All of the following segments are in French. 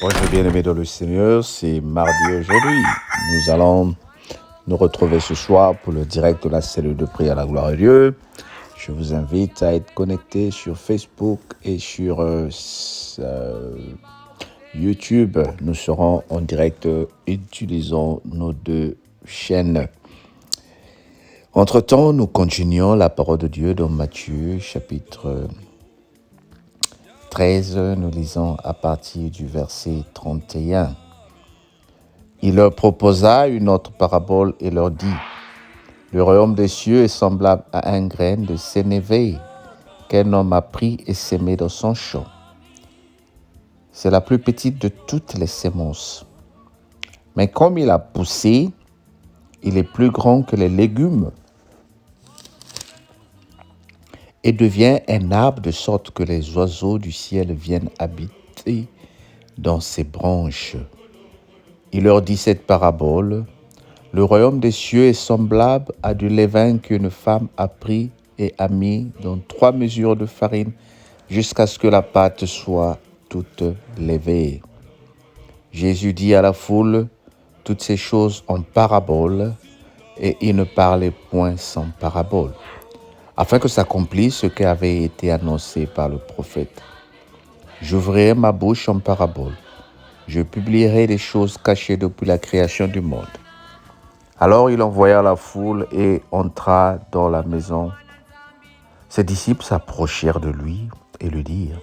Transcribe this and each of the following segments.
Bonjour bien-aimés dans le Seigneur, c'est mardi aujourd'hui. Nous allons nous retrouver ce soir pour le direct de la cellule de prière à la gloire de Dieu. Je vous invite à être connectés sur Facebook et sur YouTube. Nous serons en direct utilisant nos deux chaînes. Entre-temps, nous continuons la parole de Dieu dans Matthieu chapitre 13. Nous lisons à partir du verset 31. Il leur proposa une autre parabole et leur dit : Le royaume des cieux est semblable à un grain de sénévé qu'un homme a pris et sémé dans son champ. C'est la plus petite de toutes les semences. Mais comme il a poussé, il est plus grand que les légumes et devient un arbre de sorte que les oiseaux du ciel viennent habiter dans ses branches. Il leur dit cette parabole : Le royaume des cieux est semblable à du levain qu'une femme a pris et a mis dans 3 mesures de farine jusqu'à ce que la pâte soit toute levée. Jésus dit à la foule toutes ces choses en parabole, et il ne parlait point sans parabole, afin que s'accomplisse ce qui avait été annoncé par le prophète. J'ouvrirai ma bouche en parabole. Je publierai des choses cachées depuis la création du monde. Alors il envoya la foule et entra dans la maison. Ses disciples s'approchèrent de lui et lui dirent :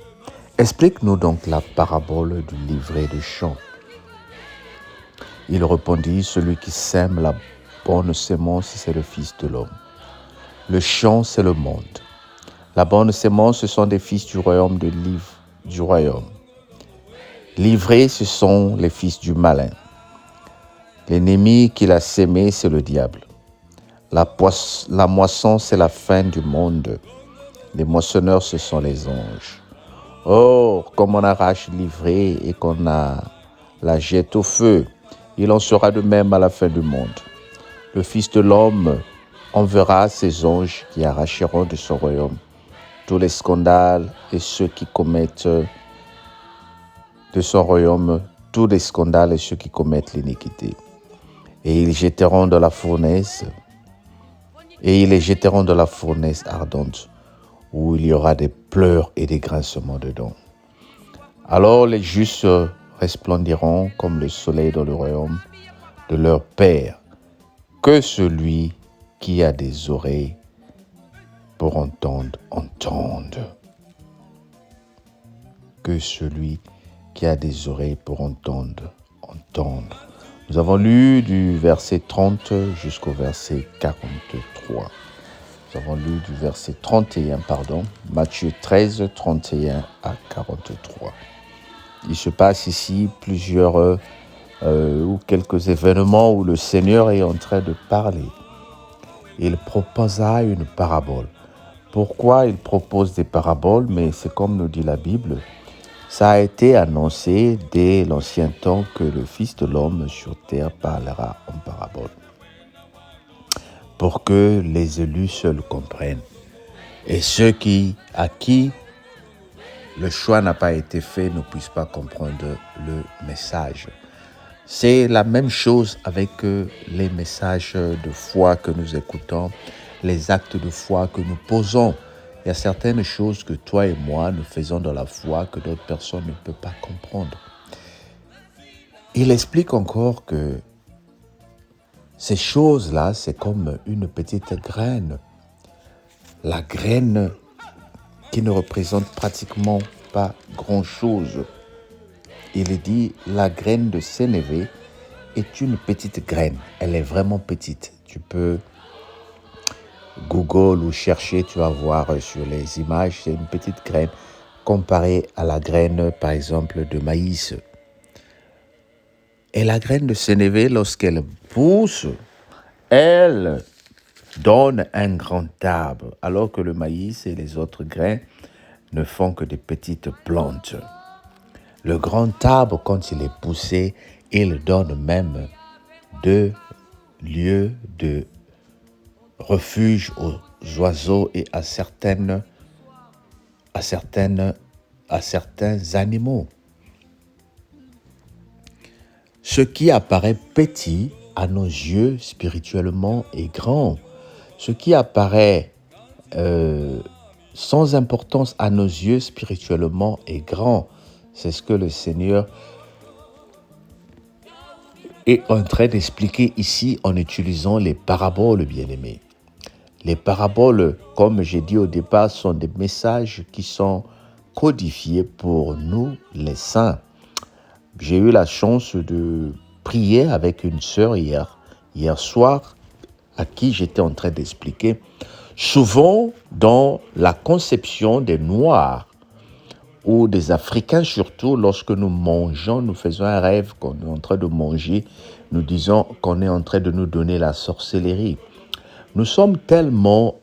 Explique-nous donc la parabole du livret de champ. Il répondit : Celui qui sème la bonne semence, c'est le Fils de l'homme. Le champ, c'est le monde. La bonne semence, ce sont des fils du royaume du royaume. Livrés, ce sont les fils du malin. L'ennemi qui l'a sémé, c'est le diable. La moisson, c'est la fin du monde. Les moissonneurs, ce sont les anges. Or, comme on arrache l'ivrée et qu'on la jette au feu, il en sera de même à la fin du monde. Le Fils de l'homme enverra ses anges qui arracheront de son royaume tous les scandales et ceux qui commettent de son royaume tous les scandales et ceux qui commettent l'iniquité. Et ils les jetteront dans la fournaise ardente, où il y aura des pleurs et des grincements de dents. Alors les justes resplendiront comme le soleil dans le royaume de leur Père. Que celui qui a des oreilles pour entendre, entende. Que celui qui a des oreilles pour entendre, entende. Nous avons lu du verset 30 jusqu'au verset 43. Nous avons lu du verset 31, Matthieu 13, 31 à 43. Il se passe ici plusieurs ou quelques événements où le Seigneur est en train de parler. Il proposa une parabole. Pourquoi il propose des paraboles? Mais c'est comme nous dit la Bible, ça a été annoncé dès l'ancien temps que le Fils de l'homme sur terre parlera en parabole, pour que les élus seuls comprennent. Et ceux à qui le choix n'a pas été fait ne puissent pas comprendre le message. C'est la même chose avec les messages de foi que nous écoutons, les actes de foi que nous posons. Il y a certaines choses que toi et moi, nous faisons dans la foi que d'autres personnes ne peuvent pas comprendre. Il explique encore que ces choses-là, c'est comme une petite graine. La graine qui ne représente pratiquement pas grand-chose. Il dit, la graine de sénévé est une petite graine. Elle est vraiment petite. Tu peux Google ou chercher, tu vas voir sur les images, c'est une petite graine comparée à la graine, par exemple, de maïs. Et la graine de sénévé, lorsqu'elle pousse, elle donne un grand arbre, alors que le maïs et les autres grains ne font que des petites plantes. Le grand arbre, quand il est poussé, il donne même 2 lieux de refuge aux oiseaux et à certains animaux. ce qui apparaît petit à nos yeux spirituellement est grand. Ce qui apparaît sans importance à nos yeux spirituellement est grand. C'est ce que le Seigneur est en train d'expliquer ici en utilisant les paraboles, bien-aimés. Les paraboles, comme j'ai dit au départ, sont des messages qui sont codifiés pour nous, les saints. J'ai eu la chance de prier avec une sœur hier soir, à qui j'étais en train d'expliquer. Souvent, dans la conception des Noirs, ou des Africains surtout, lorsque nous mangeons, nous faisons un rêve qu'on est en train de manger, nous disons qu'on est en train de nous donner la sorcellerie. Nous sommes tellement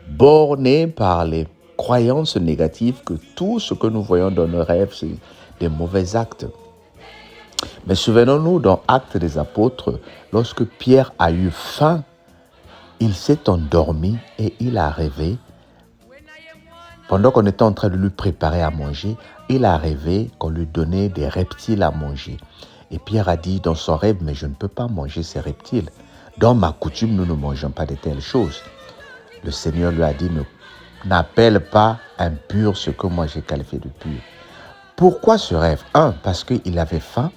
bornés par les croyances négatives que tout ce que nous voyons dans nos rêves, c'est des mauvais actes. Mais souvenons-nous dans Actes des Apôtres, lorsque Pierre a eu faim, il s'est endormi et il a rêvé. Pendant qu'on était en train de lui préparer à manger, il a rêvé qu'on lui donnait des reptiles à manger. Et Pierre a dit dans son rêve, mais je ne peux pas manger ces reptiles. Dans ma coutume, nous ne mangeons pas de telles choses. Le Seigneur lui a dit, n'appelle pas impur ce que moi j'ai qualifié de pur. Pourquoi ce rêve? Parce qu'il avait faim,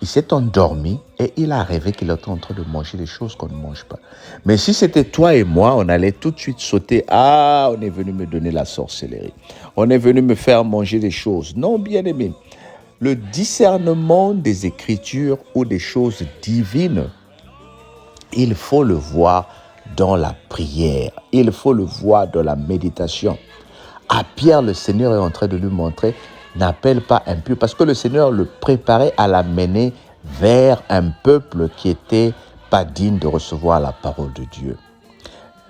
il s'est endormi et il a rêvé qu'il était en train de manger des choses qu'on ne mange pas. Mais si c'était toi et moi, on allait tout de suite sauter. Ah, on est venu me donner la sorcellerie. On est venu me faire manger des choses. Non, bien-aimé. Le discernement des Écritures ou des choses divines, il faut le voir dans la prière. Il faut le voir dans la méditation. À Pierre, le Seigneur est en train de lui montrer, n'appelle pas impur, parce que le Seigneur le préparait à l'amener vers un peuple qui était pas digne de recevoir la parole de Dieu.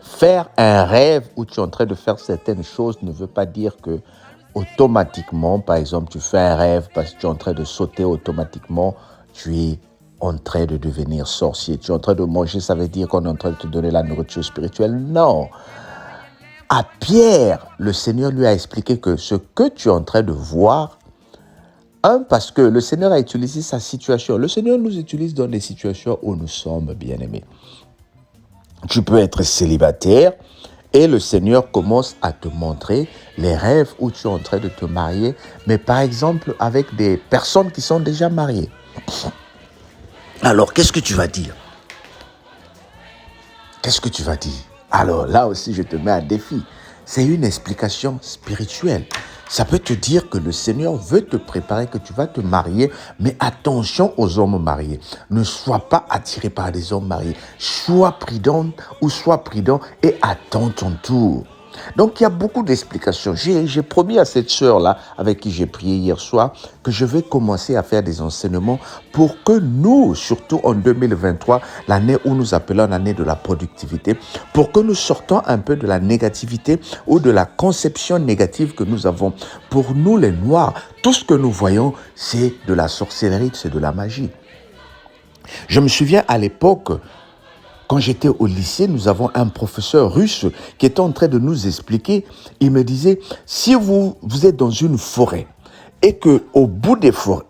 Faire un rêve où tu es en train de faire certaines choses ne veut pas dire que automatiquement, par exemple, tu fais un rêve parce que tu es en train de sauter automatiquement, tu es en train de devenir sorcier. Tu es en train de manger, ça veut dire qu'on est en train de te donner la nourriture spirituelle. Non. À Pierre, le Seigneur lui a expliqué que ce que tu es en train de voir, parce que le Seigneur a utilisé sa situation. Le Seigneur nous utilise dans des situations où nous sommes bien-aimés. Tu peux être célibataire et le Seigneur commence à te montrer les rêves où tu es en train de te marier, mais par exemple avec des personnes qui sont déjà mariées. Alors, qu'est-ce que tu vas dire? Qu'est-ce que tu vas dire? Alors là aussi, je te mets à défi. C'est une explication spirituelle. Ça peut te dire que le Seigneur veut te préparer, que tu vas te marier, mais attention aux hommes mariés. Ne sois pas attiré par des hommes mariés. Sois prudent ou sois prudent et attends ton tour. Donc, il y a beaucoup d'explications. J'ai promis à cette sœur-là, avec qui j'ai prié hier soir, que je vais commencer à faire des enseignements pour que nous, surtout en 2023, l'année où nous appelons l'année de la productivité, pour que nous sortons un peu de la négativité ou de la conception négative que nous avons. Pour nous, les Noirs, tout ce que nous voyons, c'est de la sorcellerie, c'est de la magie. Je me souviens à l'époque, quand j'étais au lycée, nous avons un professeur russe qui était en train de nous expliquer. Il me disait, si vous êtes dans une forêt et que au bout des forêts,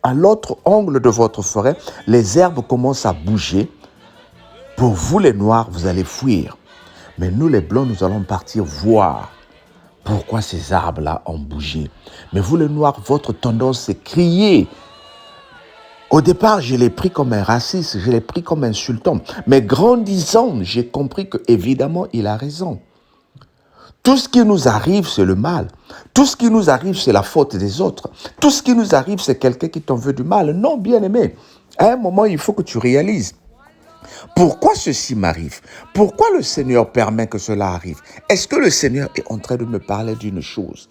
à l'autre angle de votre forêt, les herbes commencent à bouger, pour vous les Noirs, vous allez fuir. Mais nous les Blancs, nous allons partir voir pourquoi ces arbres-là ont bougé. Mais vous les Noirs, votre tendance, c'est crier. Au départ, je l'ai pris comme un raciste, je l'ai pris comme insultant. Mais grandissant, j'ai compris que évidemment, il a raison. Tout ce qui nous arrive, c'est le mal. Tout ce qui nous arrive, c'est la faute des autres. Tout ce qui nous arrive, c'est quelqu'un qui t'en veut du mal. Non, bien-aimé. À un moment, il faut que tu réalises. Pourquoi ceci m'arrive? Pourquoi le Seigneur permet que cela arrive? Est-ce que le Seigneur est en train de me parler d'une chose?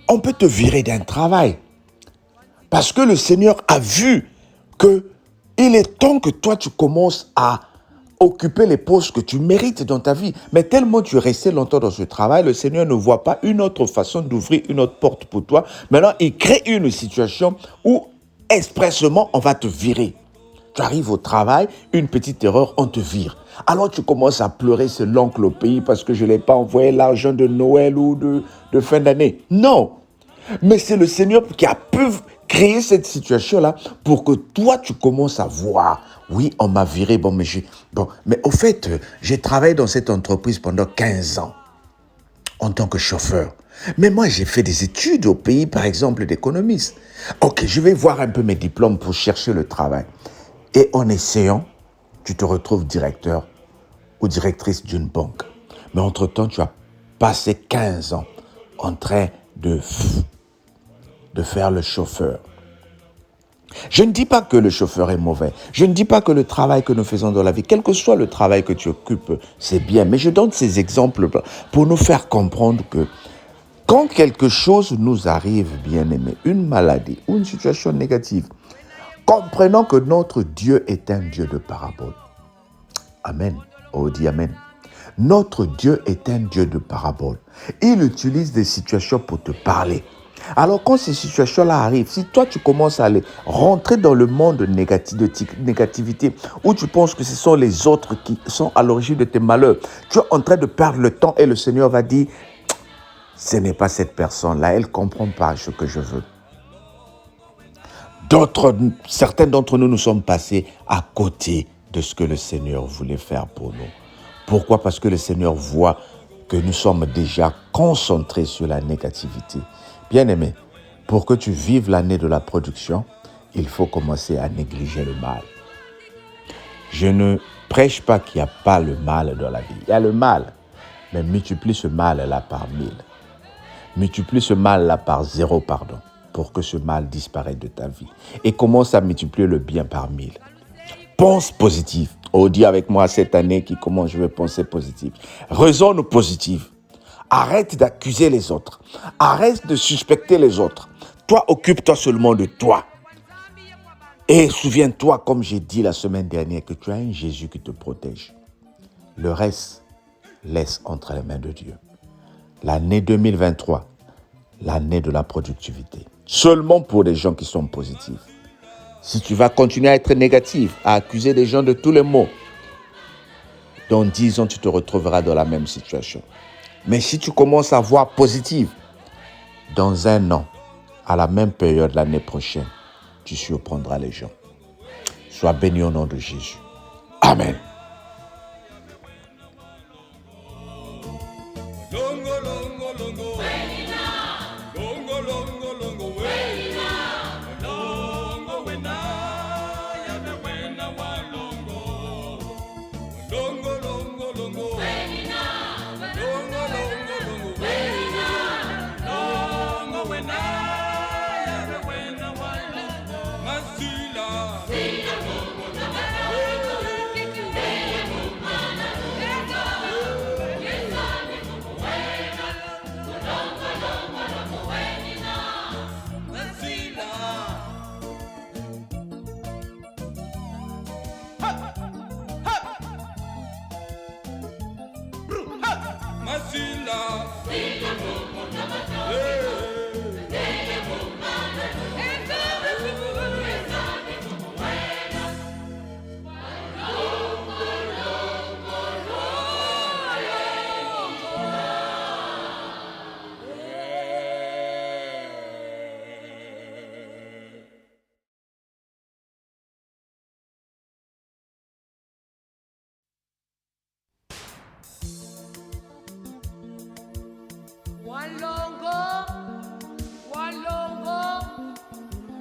On peut te virer d'un travail. Parce que le Seigneur a vu qu'il est temps que toi, tu commences à occuper les postes que tu mérites dans ta vie. Mais tellement tu es resté longtemps dans ce travail, le Seigneur ne voit pas une autre façon d'ouvrir une autre porte pour toi. Maintenant, il crée une situation où expressement, on va te virer. Tu arrives au travail, une petite erreur, on te vire. Alors tu commences à pleurer, c'est l'oncle au pays parce que je n'ai pas envoyé l'argent de Noël ou de fin d'année. Non. Mais c'est le Seigneur qui a pu créer cette situation-là pour que toi, tu commences à voir. Oui, on m'a viré, mais au fait, j'ai travaillé dans cette entreprise pendant 15 ans en tant que chauffeur. Mais moi, j'ai fait des études au pays, par exemple, d'économiste. Ok, je vais voir un peu mes diplômes pour chercher le travail. Et en essayant, tu te retrouves directeur ou directrice d'une banque. Mais entre-temps, tu as passé 15 ans en train de faire le chauffeur. Je ne dis pas que le chauffeur est mauvais. Je ne dis pas que le travail que nous faisons dans la vie, quel que soit le travail que tu occupes, c'est bien. Mais je donne ces exemples pour nous faire comprendre que quand quelque chose nous arrive, bien-aimé, une maladie ou une situation négative, comprenons que notre Dieu est un Dieu de parabole. Amen. Oh, dis Amen. Notre Dieu est un Dieu de parabole. Il utilise des situations pour te parler. Alors quand ces situations-là arrivent, si toi tu commences à aller rentrer dans le monde de négativité, où tu penses que ce sont les autres qui sont à l'origine de tes malheurs, tu es en train de perdre le temps et le Seigneur va dire, ce n'est pas cette personne-là, elle ne comprend pas ce que je veux. Certains d'entre nous sommes passés à côté de ce que le Seigneur voulait faire pour nous. Pourquoi? Parce que le Seigneur voit que nous sommes déjà concentrés sur la négativité. Bien-aimé, pour que tu vives l'année de la production, il faut commencer à négliger le mal. Je ne prêche pas qu'il n'y a pas le mal dans la vie. Il y a le mal, mais multiplie ce mal-là par 1000. Multiplie ce mal-là par 0, pour que ce mal disparaisse de ta vie. Et commence à multiplier le bien par 1000. Pense positif. Oh, dis avec moi cette année qui commence, je vais penser positif. Raisonne positif. Arrête d'accuser les autres. Arrête de suspecter les autres. Toi, occupe-toi seulement de toi. Et souviens-toi, comme j'ai dit la semaine dernière, que tu as un Jésus qui te protège. Le reste, laisse entre les mains de Dieu. L'année 2023, l'année de la productivité. Seulement pour les gens qui sont positifs. Si tu vas continuer à être négatif, à accuser les gens de tous les maux, dans 10 ans, tu te retrouveras dans la même situation. Mais si tu commences à voir positif, dans 1 an, à la même période l'année prochaine, tu surprendras les gens. Sois béni au nom de Jésus. Amen.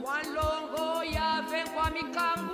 Walongo, Yahweh, Kwamikam.